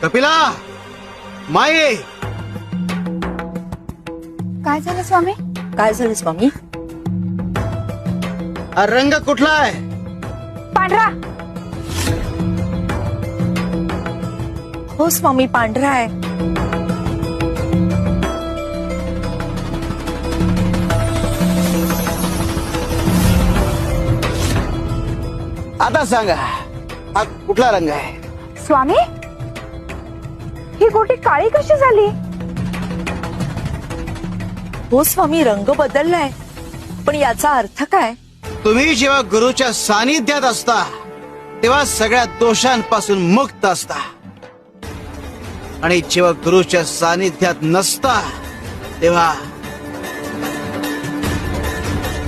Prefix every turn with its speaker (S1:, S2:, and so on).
S1: कपिला, माये,
S2: काय झालं स्वामी?
S3: काय झालं स्वामी?
S1: हा रंग कुठला आहे?
S2: पांढरा.
S3: हो स्वामी, पांढरा आहे.
S1: आता सांगा, हा कुठला रंग आहे?
S2: स्वामी, ही गोटी काळी कशी झाली?
S3: हो स्वामी, रंग बदललाय, पण याचा अर्थ काय?
S1: तुम्ही जेव्हा गुरुच्या सानिध्यात असता तेव्हा सगळ्या दोषांपासून मुक्त असता, आणि जेव्हा गुरुच्या सानिध्यात नसता तेव्हा